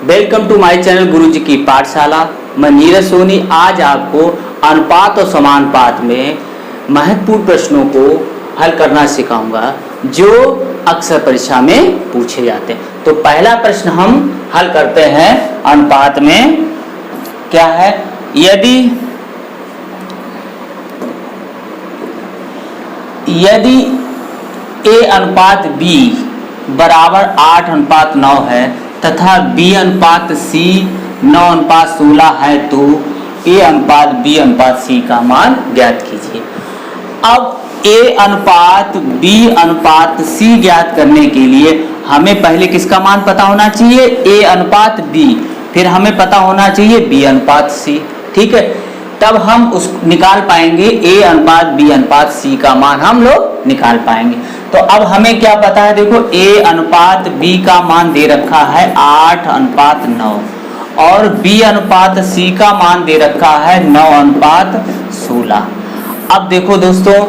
Welcome to my channel गुरुजी की पाठशाला। मैं नीरज सोनी आज आपको अनुपात और समानुपात में महत्वपूर्ण प्रश्नों को हल करना सिखाऊंगा जो अक्सर परीक्षा में पूछे जाते हैं। तो पहला प्रश्न हम हल करते हैं अनुपात में। क्या है? यदि A अनुपात B बराबर 8:9 है तथा B अनुपात C 9:16 है तो A अनुपात B अनुपात C का मान ज्ञात कीजिए। अब A अनुपात B अनुपात C ज्ञात करने के लिए हमें पहले किसका मान पता होना चाहिए? A अनुपात B, फिर हमें पता होना चाहिए B अनुपात C। ठीक है, तब हम उस निकाल पाएंगे A अनुपात B अनुपात C का मान हम लोग निकाल पाएंगे। तो अब हमें क्या पता है? देखो A अनुपात B का मान दे रखा है 8:9 और B अनुपात C का मान दे रखा है 9:16। अब देखो दोस्तों,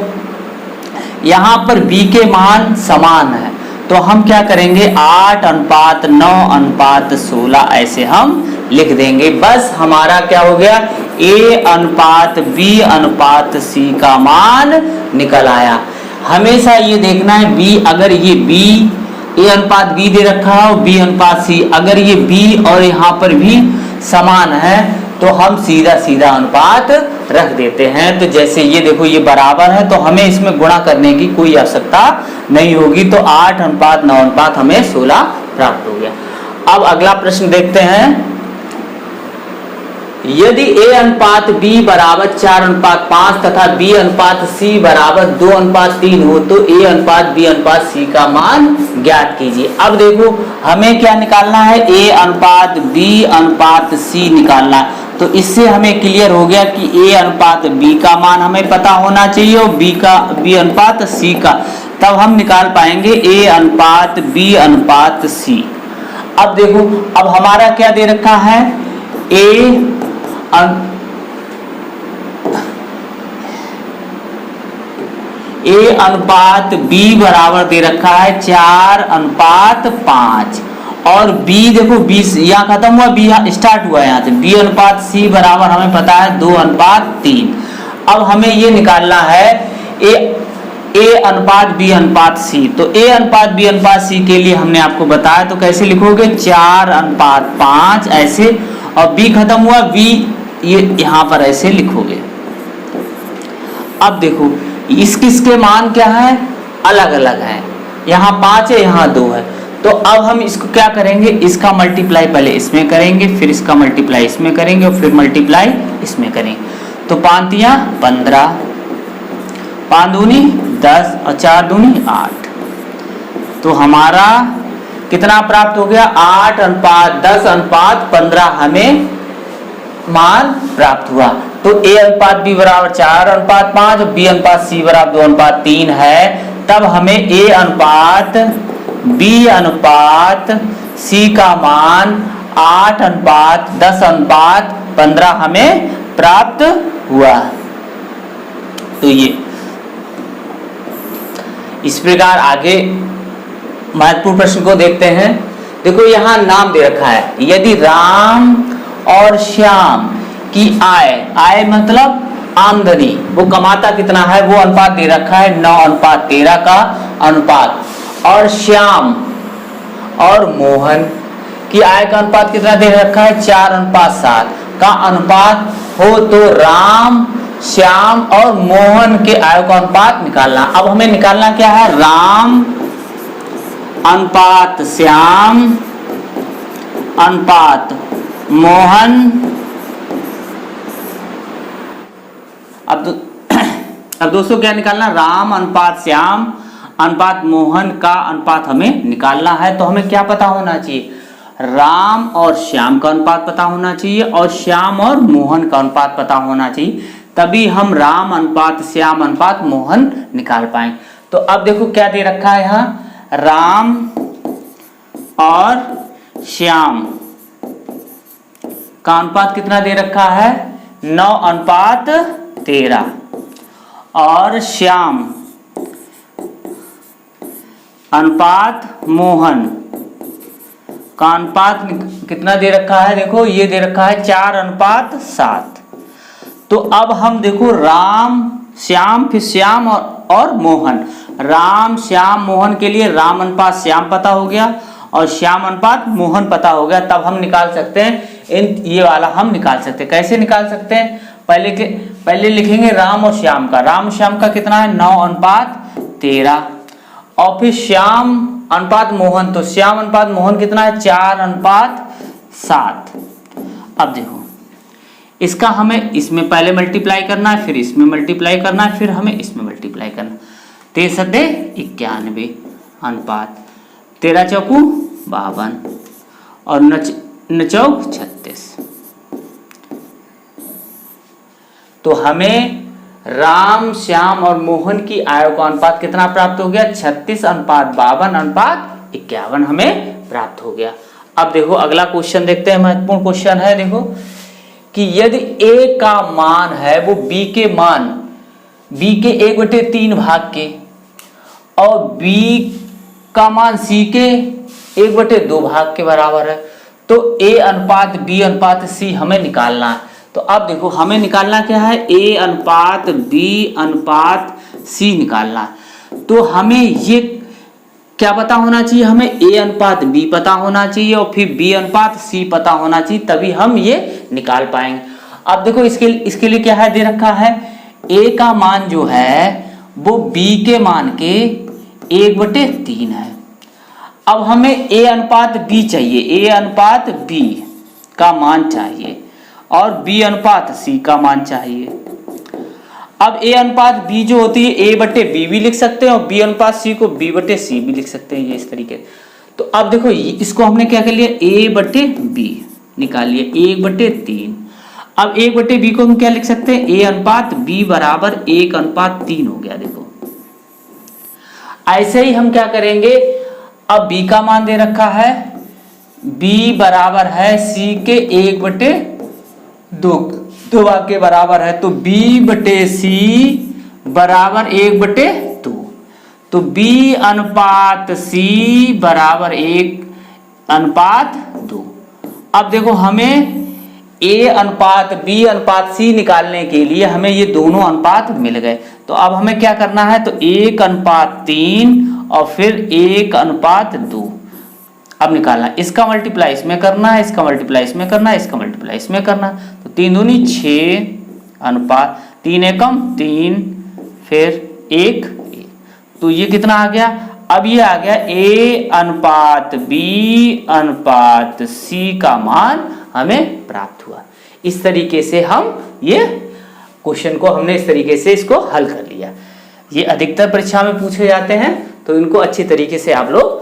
यहाँ पर B के मान समान है तो हम क्या करेंगे? 8:9:16 ऐसे हम लिख देंगे। बस हमारा क्या हो गया? A अनुपात B अनुपात C का मान निकल आया। हमेशा ये देखना है B, अगर ये B A अनुपात B दे रखा है और B अनुपात C, अगर ये B और यहाँ पर भी समान है तो हम सीधा सीधा अनुपात रख देते हैं। तो जैसे ये देखो ये बराबर है तो हमें इसमें गुणा करने की कोई आवश्यकता नहीं होगी। तो 8:9 हमें 16 प्राप्त हो गया। अब अगला प्रश्न देखते हैं। यदि A अनुपात B बराबर 4:5 तथा B अनुपात C बराबर 2:3 हो तो A अनुपात B अनुपात C का मान ज्ञात कीजिए। अब देखो हमें क्या निकालना है? A अनुपात B अनुपात C निकालना है। तो इससे हमें क्लियर हो गया कि A अनुपात B का मान हमें पता होना चाहिए और B अनुपात C का, तब हम निकाल पाएंगे A अनुपात B अनुपात C। अब देखो, अब हमारा क्या दे रखा है? A अनुपात B बराबर दे रखा है 4:5 और B देखो 20 यहाँ खत्म हुआ, B यहाँ स्टार्ट हुआ है, यहाँ से B अनुपात C बराबर हमें पता है 2:3। अब हमें ये निकालना है A अनुपात B अनुपात C। तो A अनुपात B अनुपात C के लिए हमने आपको बताया, तो कैसे लिखोगे? 4:5 ऐसे, और B खत्म हुआ, B ये यहाँ पर ऐसे लिखोगे। अब देखो किसके मान क्या है? अलग अलग है। यहाँ 5 है, यहाँ 2 है। तो अब हम इसको क्या करेंगे? इसका मल्टीप्लाई पहले इसमें करेंगे, फिर इसका मल्टीप्लाई इसमें करेंगे और फिर मल्टीप्लाई इसमें करेंगे। तो 5 या 15, 5 दूनी 10 और 4 दूनी 8। तो हमारा कितना प्राप्त हो गया? 8:10:15 हमें मान प्राप्त हुआ। तो A अनुपात B बराबर 4:5 और B अनुपात C बराबर 2:3 है। तब हमें A अनुपात B अनुपात C का मान 8:10:15 हमें प्राप्त हुआ। तो ये इस प्रकार आगे महत्वपूर्ण प्रश्न को देखते हैं। देखो यहाँ नाम दे रखा है, यदि राम और श्याम की आय मतलब आमदनी, वो कमाता कितना है वो अनुपात दे रखा है 9:13 का अनुपात, और श्याम और मोहन की आय का अनुपात कितना दे रखा है? 4:7 का अनुपात हो तो राम, श्याम और मोहन के आय का अनुपात निकालना। अब हमें निकालना क्या है? राम अनुपात श्याम अनुपात मोहन। अब दोस्तों क्या निकालना? राम अनुपात श्याम अनुपात मोहन का अनुपात हमें निकालना है। तो हमें क्या पता होना चाहिए? राम और श्याम का अनुपात पता होना चाहिए और श्याम और मोहन का अनुपात पता होना चाहिए, तभी हम राम अनुपात श्याम अनुपात मोहन निकाल पाएंगे। तो अब देखो क्या दे रखा है यहाँ? राम और श्याम का अनुपात कितना दे रखा है? 9:13 और श्याम अनुपात मोहन का अनुपात कितना दे रखा है, देखो ये दे रखा है 4:7। तो अब हम देखो राम श्याम, फिर श्याम और मोहन, राम श्याम मोहन के लिए राम अनुपात श्याम पता हो गया और श्याम अनुपात मोहन पता हो गया। तब हम निकाल सकते हैं ये वाला हम निकाल सकते हैं। कैसे निकाल सकते हैं, पहले लिखेंगे राम और श्याम का, राम श्याम का कितना है 9:13 और फिर श्याम अनुपात मोहन, तो श्याम अनुपात मोहन कितना है 4:7। अब देखो इसका हमें इसमें पहले मल्टीप्लाई करना है, फिर इसमें मल्टीप्लाई करना है, फिर हमें इसमें मल्टीप्लाई करना। 93:91 अनुपात 13 चौकू 52 और 9 चौक 36। तो हमें राम श्याम और मोहन की आयों का अनुपात कितना प्राप्त हो गया 36:52:51 हमें प्राप्त हो गया। अब देखो अगला क्वेश्चन देखते हैं, महत्वपूर्ण क्वेश्चन है। देखो कि यदि a का मान है वो b के 1/3 भाग के और b का मान c के 1/2 भाग के बराबर है, तो a अनुपात b अनुपात c हमें निकालना है। तो अब देखो हमें निकालना क्या है, a अनुपात b अनुपात c निकालना है। तो हमें ये क्या पता होना चाहिए, हमें a अनुपात b पता होना चाहिए और फिर b अनुपात c पता होना चाहिए, तभी हम ये निकाल पाएंगे। अब देखो इसके लिए क्या है दे रखा है, a का मान जो है वो b के मान के 1/3 है। अब हमें a अनुपात b चाहिए, a अनुपात b का मान चाहिए और b अनुपात c का मान चाहिए। अब a अनुपात b जो होती है a/b भी लिख सकते हैं और b अनुपात c को b/c भी लिख सकते हैं, ये इस तरीके। तो अब देखो इसको हमने क्या कर लिया, a/b निकाल लिया 1/3। अब 1/b को हम क्या लिख सकते हैं, a अनुपात b बराबर 1:3 हो गया। देखो ऐसे ही हम क्या करेंगे, अब b का मान दे रखा है, b बराबर है c के 1/2 के बराबर है, तो b/c बराबर 1/2। तो b अनुपात c बराबर 1:2। अब देखो हमें a अनुपात b अनुपात c निकालने के लिए हमें ये दोनों अनुपात मिल गए। तो अब हमें क्या करना है, तो 1:3 और फिर 1:2 अब निकालना है। इसका मल्टीप्लाई इसमें करना है, इसका मल्टीप्लाई इसमें करना है, इसका मल्टीप्लाई इसमें करना है। तो 3 दूनी 6 अनुपात 3 एकम 3 फिर 1। तो ये कितना आ गया, अब ये आ गया a अनुपात b अनुपात c का मान हमें प्राप्त हुआ। इस तरीके से हम ये क्वेश्चन को हमने इस तरीके से इसको हल कर लिया। ये अधिकतर परीक्षा में पूछे जाते हैं, तो इनको अच्छी तरीके से आप लोग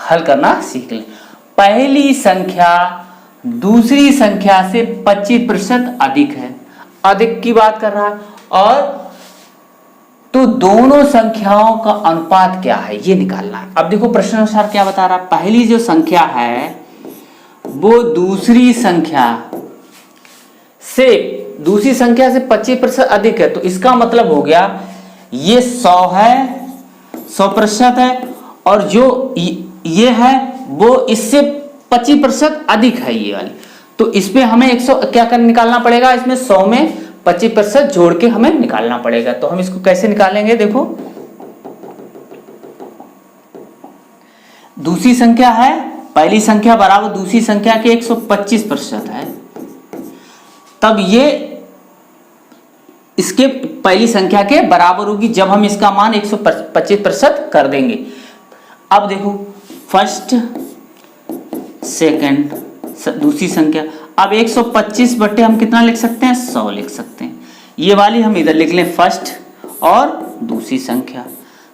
हल करना सीख लें। पहली संख्या दूसरी संख्या से 25% अधिक है, अधिक की बात कर रहा है, और तो दोनों संख्याओं का अनुपात क्या है ये निकालना है। अब देखो प्रश्न अनुसार क्या बता रहा है, पहली जो संख्या है वो दूसरी संख्या से 25% अधिक है। तो इसका मतलब हो गया ये 100 है, 100% है, और जो ये है वो इससे 25% अधिक है ये वाली। तो इसमें हमें 100 क्या कर निकालना पड़ेगा, इसमें 100 में 25% जोड़ के हमें निकालना पड़ेगा। तो हम इसको कैसे निकालेंगे, देखो दूसरी संख्या है, पहली संख्या बराबर दूसरी संख्या के 125% है, तब ये इसके पहली संख्या के बराबर होगी जब हम इसका मान 125% कर देंगे। अब देखो फर्स्ट सेकंड दूसरी संख्या, अब 125 बटे हम कितना लिख सकते हैं, 100 लिख सकते हैं। ये वाली हम इधर लिख लें फर्स्ट और दूसरी संख्या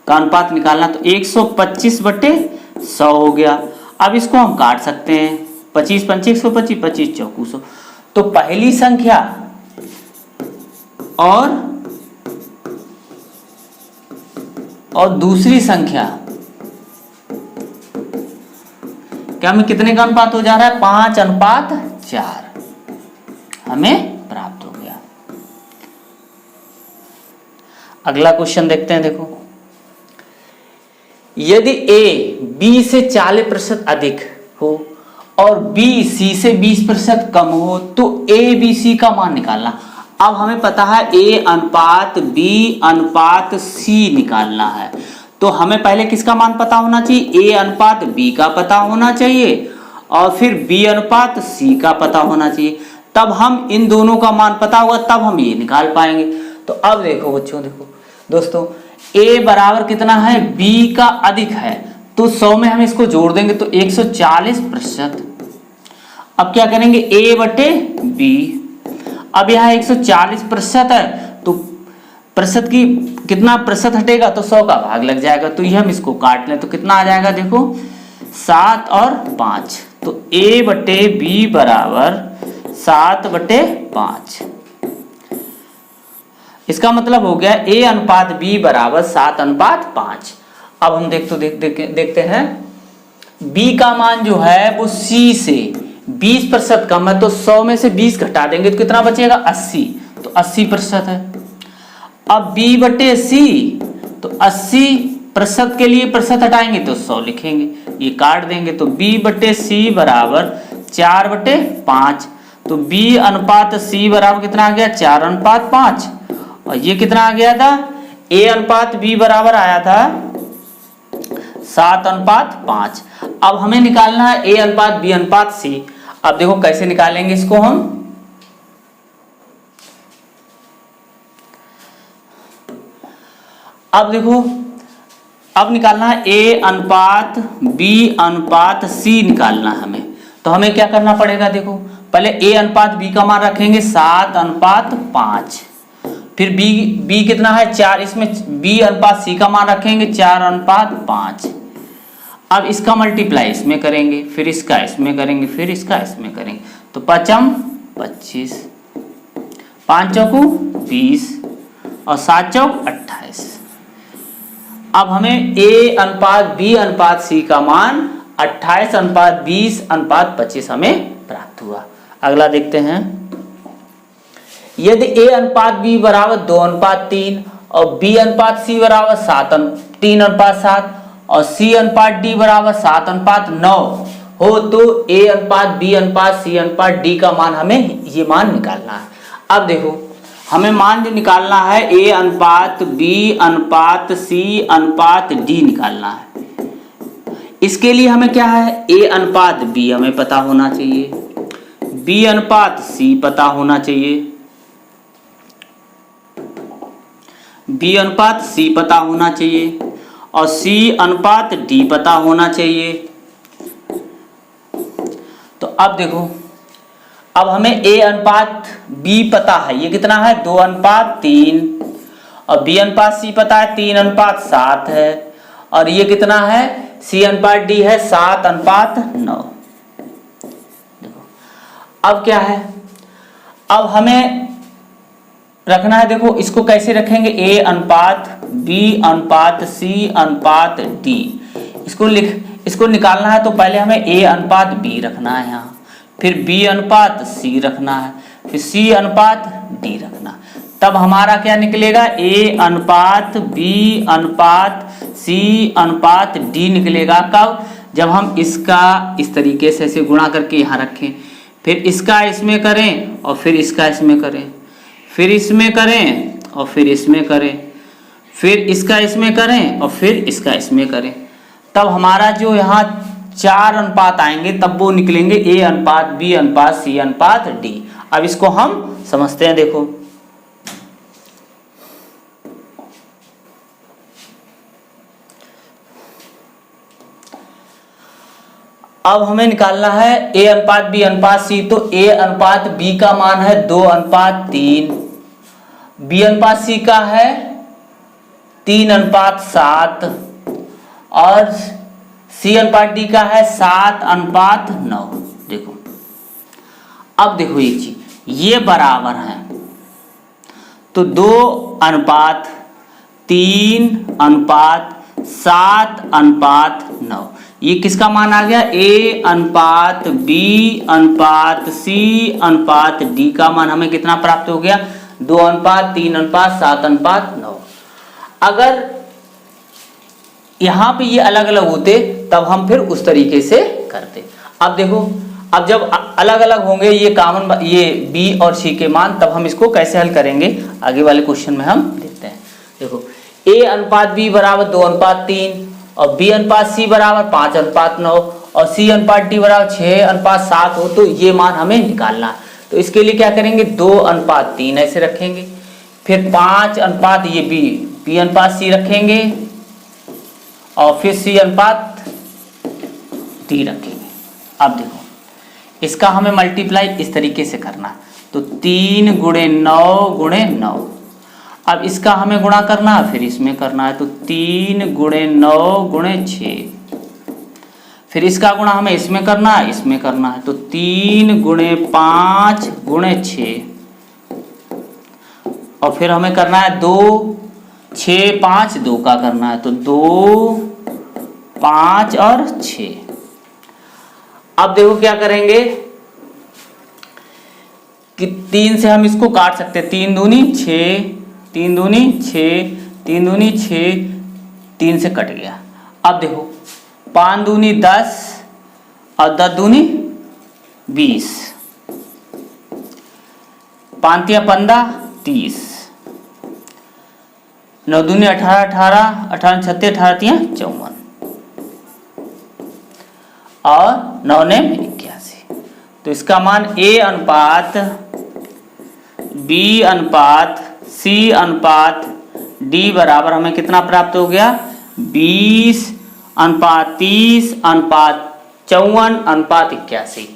का अनुपात निकालना, तो 125 बटे 100 हो गया। अब इसको हम काट सकते हैं, 25 पंचे 125, 25 चौकू 100। तो पहली संख्या और दूसरी संख्या क्या हमें कितने का अनुपात हो जा रहा है, 5:4 हमें प्राप्त हो गया। अगला क्वेश्चन देखते हैं। देखो यदि a b से 40% अधिक हो और बी सी से 20% कम हो तो ए बी सी का मान निकालना। अब हमें पता है ए अनुपात बी अनुपात सी निकालना है, तो हमें पहले किसका मान पता होना चाहिए, ए अनुपात बी का पता होना चाहिए और फिर बी अनुपात सी का पता होना चाहिए। तब हम इन दोनों का मान पता होगा तब हम ये निकाल पाएंगे। तो अब देखो बच्चों, देखो दोस्तों, ए बराबर कितना है, बी का अधिक है, तो 100 में हम इसको जोड़ देंगे तो 140%। अब क्या करेंगे, ए बटे बी। अब यहाँ 140% है तो प्रतिशत की कितना प्रतिशत हटेगा, तो 100 का भाग लग जाएगा, तो ये हम इसको काट लें तो कितना आ जाएगा, देखो 7 और 5, तो ए बटे बी बराबर 7 बटे 5। इसका मतलब हो गया ए अनुपात बी बराबर 7 अनुपात 5। अब हम देखते हैं बी का मान जो है वो सी से 20% कम है, तो 100 में से 20 घटा देंगे तो कितना बचेगा, 80, तो 80% है। अब बी बटे सी, तो 80% के लिए प्रतिशत हटाएंगे तो 100 लिखेंगे, ये काट देंगे, तो बी बटे सी बराबर 4 बटे 5, तो बी अनुपात सी बराबर कितना आ गया, 4 अनुपात 5, और ये कितना आ गया था, ए अनुपात बी बराबर आया था 7 अनुपात 5। अब हमें निकालना है ए अनुपात बी अनुपात सी। अब देखो कैसे निकालेंगे इसको हम, अब देखो, अब निकालना है ए अनुपात बी अनुपात सी निकालना है हमें। तो हमें क्या करना पड़ेगा, देखो पहले ए अनुपात बी का मान रखेंगे 7 अनुपात 5, फिर बी कितना है 4, इसमें बी अनुपात सी का मान रखेंगे 4 अनुपात 5। अब इसका मल्टीप्लाई इसमें करेंगे, फिर इसका इसमें करेंगे, फिर इसका इसमें करेंगे, तो 5 25, 5 चौकू 20 और 7 चौक 28। अब हमें ए अनुपात बी अनुपात सी का मान 28 अनुपात 20 अनुपात 25 हमें प्राप्त हुआ। अगला देखते हैं, यदि ए अनुपात बी बराबर 2 अनुपात 3 और बी अनुपात सी बराबर 3 अनुपात 7 और सी अनुपात डी बराबर 7 अनुपात 9 हो, तो ए अनुपात बी अनुपात सी अनुपात डी का मान हमें ये मान निकालना है। अब देखो हमें मान जो निकालना है ए अनुपात बी अनुपात सी अनुपात डी निकालना है। इसके लिए हमें क्या है, ए अनुपात बी हमें पता होना चाहिए, बी अनुपात सी पता होना चाहिए, बी अनुपात सी पता होना चाहिए और सी अनुपात डी पता होना चाहिए। तो अब देखो, अब हमें ए अनुपात बी पता है, ये कितना है 2 अनुपात 3 और बी अनुपात सी पता है 3 अनुपात 7 है और ये कितना है सी अनुपात डी है 7 अनुपात 9। देखो अब क्या है, अब हमें रखना है, देखो इसको कैसे रखेंगे, ए अनुपात बी अनुपात सी अनुपात डी, इसको निकालना है तो पहले हमें ए अनुपात बी रखना है यहाँ, फिर बी अनुपात सी रखना है, फिर सी अनुपात डी रखना, तब हमारा क्या निकलेगा, ए अनुपात बी अनुपात सी अनुपात डी निकलेगा। कब, जब हम इसका इस तरीके से ऐसे गुणा करके यहाँ रखें, फिर इसका इसमें करें और फिर इसका इसमें करें, फिर इसमें करें और फिर इसमें करें, फिर इसका इसमें करें और फिर इसका इसमें करें, तब हमारा जो यहाँ 4 अनुपात आएंगे तब वो निकलेंगे ए अनुपात बी अनुपात सी अनुपात डी। अब इसको हम समझते हैं, देखो अब हमें निकालना है ए अनुपात बी अनुपात सी, तो ए अनुपात बी का मान है 2 अनुपात 3, बी अनुपात सी का है 3 अनुपात 7 और सी अनुपात डी का है 7 अनुपात 9। देखो अब देखो एक चीज, ये बराबर है तो 2 अनुपात 3 अनुपात 7 अनुपात 9, ये किसका मान आ गया, ए अनुपात बी अनुपात सी अनुपात डी का मान हमें कितना प्राप्त हो गया, 2 अनुपात 3 अनुपात 7 अनुपात 9। अगर यहाँ पे ये अलग अलग होते तब हम फिर उस तरीके से करते। अब देखो अब जब अलग अलग होंगे ये कॉमन, ये b और c के मान, तब हम इसको कैसे हल करेंगे आगे वाले क्वेश्चन में हम देखते हैं। देखो a अनुपात b बराबर 2:3 और b अनुपात c बराबर 5:9 और c अनुपात d बराबर 6:7 हो तो ये मान हमें निकालना है। तो इसके लिए क्या करेंगे, 2:3 ऐसे रखेंगे, फिर 5 अनुपात ये b अनुपात c रखेंगे और फिर c अनुपात d रखेंगे। अब देखो इसका हमें मल्टीप्लाई इस तरीके से करना है, तो 3 × 9 × 9। अब इसका हमें गुणा करना है, फिर इसमें करना है, तो 3 × 9 × 6। फिर इसका गुणा हमें इसमें करना है, इसमें करना है, तो 3 × 5 × 6। और फिर हमें करना है 2, 6, 5, 2 का करना है, तो 2, 5 और 6। अब देखो क्या करेंगे कि 3 से हम इसको काट सकते हैं, 3 दूनी 6, 3 दूनी 6, 3 दूनी 6, 3 से कट गया। अब देखो 5 दूनी 10 और 10 दूनी 20, 5 × 15 30, 9 दूनी 18, 18, 18 36, 18 × 54 और 9 ने 81। तो इसका मान a अनुपात b अनुपात c अनुपात d बराबर हमें कितना प्राप्त हो गया, 20 अनुपात 30 अनुपात 54 अनुपात 81।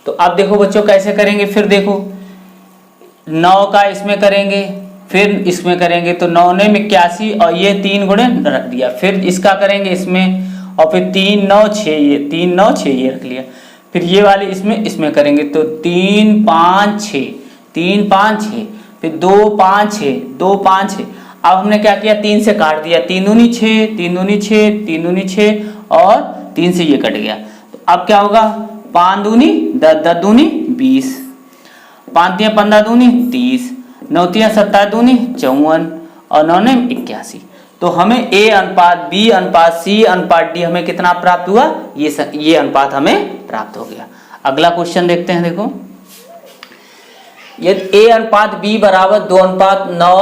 तो अब देखो बच्चों कैसे करेंगे, फिर देखो 9 का इसमें करेंगे, फिर इसमें करेंगे, तो 9 ने 81 और ये 3 गुणे रख दिया, फिर इसका करेंगे इसमें, और फिर 3 9 6, ये 3 9 6 ये रख लिया, फिर ये वाले इसमें करेंगे, तो 3 5 6, 3 5 6, फिर 2 5 6, 2 5 6। अब हमने क्या किया, 3 से काट दिया, 3 दूनी 6, 3 दूनी 6, 3 दूनी 6 और 3 से ये कट गया। तो अब क्या होगा, 5 दूनी 10, 10 दूनी 20, 5 × 15 दूनी 30, 9 × 17 दूनी 54 और 9 ने 81। तो हमें a अनुपात b अनुपात c अनुपात d हमें कितना प्राप्त हुआ, ये अनुपात हमें प्राप्त हो गया। अगला क्वेश्चन देखते हैं। देखो यदि a अनुपात b बराबर 2:9,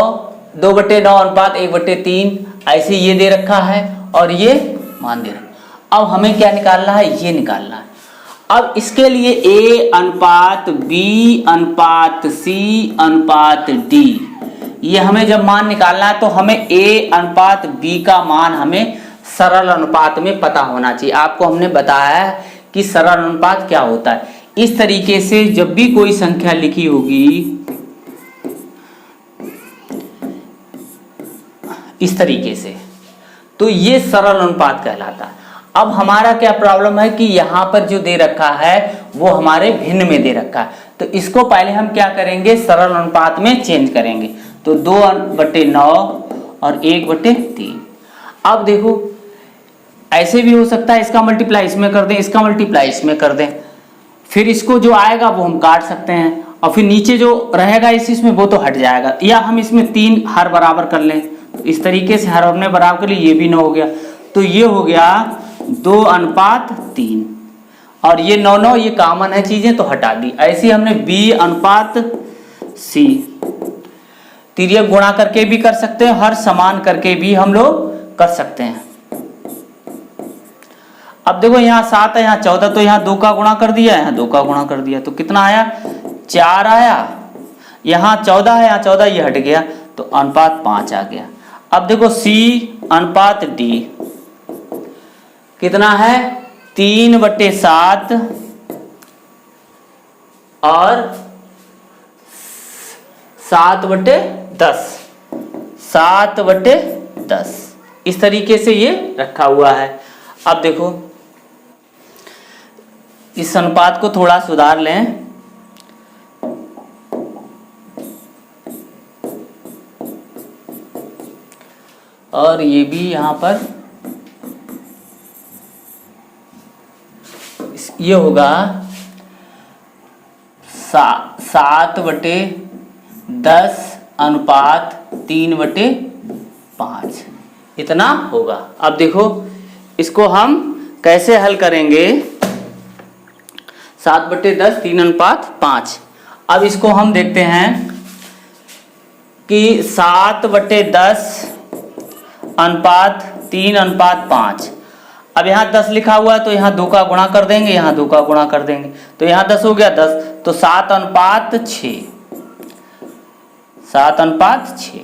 2/9 अनुपात 1/3 ऐसे ये दे रखा है और ये मान दे रखा। अब हमें क्या निकालना है, ये निकालना है। अब इसके लिए a अनुपात b अनुपात c अनुपात d, ये हमें जब मान निकालना है तो हमें a अनुपात b का मान हमें सरल अनुपात में पता होना चाहिए। आपको हमने बताया है कि सरल अनुपात क्या होता है। इस तरीके से जब भी कोई संख्या लिखी होगी इस तरीके से, तो ये सरल अनुपात कहलाता है। अब हमारा क्या प्रॉब्लम है कि यहाँ पर जो दे रखा है वो हमारे भिन्न में दे रखा है, तो इसको पहले हम क्या करेंगे, सरल अनुपात में चेंज करेंगे। तो 2/9 और 1/3। अब देखो ऐसे भी हो सकता है, इसका मल्टीप्लाई इसमें कर दें, इसका मल्टीप्लाई इसमें कर दें, फिर इसको जो आएगा वो हम काट सकते हैं और फिर नीचे जो रहेगा इसमें वो तो हट जाएगा, या हम इसमें 3 हर बराबर कर लें। तो इस तरीके से हर हमने बराबर कर ली, ये भी 9 हो गया, तो ये हो गया 2:3 और ये 9 9 ये कॉमन है चीजें तो हटा दी। ऐसे हमने b अनुपात c तिर्यक गुणा करके भी कर सकते हैं, हर समान करके भी हम लोग कर सकते हैं। अब देखो यहाँ 7 है, यहाँ 14, तो यहाँ 2 का गुणा कर दिया, यहाँ 2 का गुणा कर दिया, तो कितना आया, 4 आया। यहाँ 14 है, यहाँ 14 ये हट गया, तो अनुपात 5 आ गया। अब देखो c अनुपात d कितना है, 3/7 और 7/10, 7/10 इस तरीके से ये रखा हुआ है। अब देखो इस अनुपात को थोड़ा सुधार लें, और ये भी यहाँ पर ये होगा 7/10 अनुपात 3/5 इतना होगा। अब देखो इसको हम कैसे हल करेंगे, 7/10 3:5। अब इसको हम देखते हैं कि 7/10 अनुपात 3:5। अब यहाँ 10 लिखा हुआ है तो यहाँ 2 का गुणा कर देंगे, यहाँ 2 का गुणा कर देंगे, तो यहाँ 10 हो गया 10, तो 7:6। 7:6।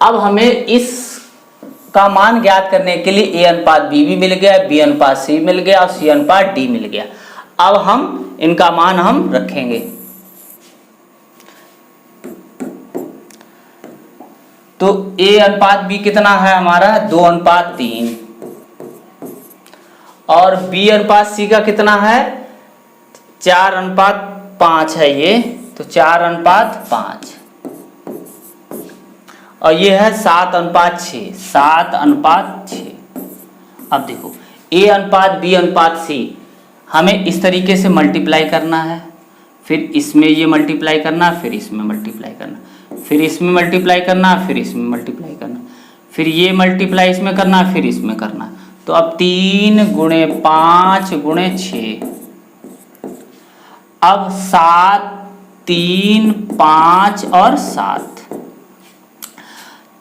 अब हमें इस का मान ज्ञात करने के लिए a अनुपात b भी मिल गया, b अनुपात c मिल गया और c अनुपात d मिल गया। अब हम इनका मान हम रखेंगे। तो a अनुपात b कितना है हमारा 2:3 और b अनुपात c का कितना है 4:5 है ये, तो 4:5 और ये है 7:6। 7:6। अब देखो a अनुपात b अनुपात c हमें इस तरीके से मल्टीप्लाई करना है, फिर इसमें ये मल्टीप्लाई करना, फिर इसमें मल्टीप्लाई करना, फिर इसमें मल्टीप्लाई करना, फिर इसमें मल्टीप्लाई करना, फिर ये मल्टीप्लाई इसमें करना, फिर इसमें करना। तो अब 3 × 5 × 6। अब 7 3 5 और 7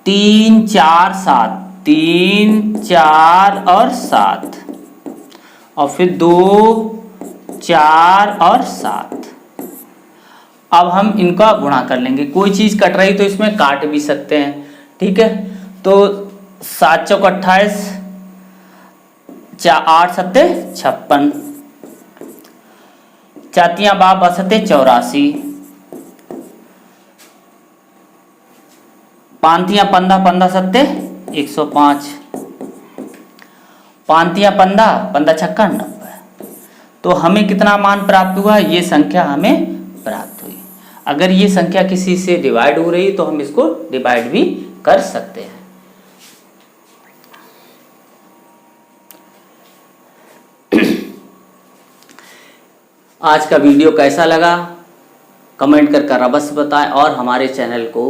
3 4 7 3 4 और 7 और फिर 2 4 और 7। अब हम इनका गुणा कर लेंगे, कोई चीज कट रही तो इसमें काट भी सकते हैं, ठीक है। तो 7 × 28 8 × 7 56 4 12 7 84 5 15 15 7 105 5 15 15 छक्का 90। तो हमें कितना मान प्राप्त हुआ, ये संख्या हमें प्राप्त हुई। अगर ये संख्या किसी से डिवाइड हो रही तो हम इसको डिवाइड भी कर सकते हैं। आज का वीडियो कैसा लगा कमेंट कर अवश्य बताएं और हमारे चैनल को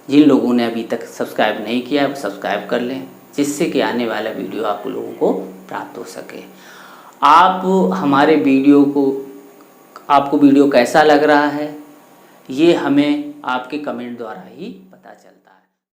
जिन लोगों ने अभी तक सब्सक्राइब नहीं किया है वो सब्सक्राइब कर लें, जिससे कि आने वाला वीडियो आप लोगों को प्राप्त हो सके। आप हमारे वीडियो को आपको वीडियो कैसा लग रहा है ये हमें आपके कमेंट द्वारा ही पता चलता है।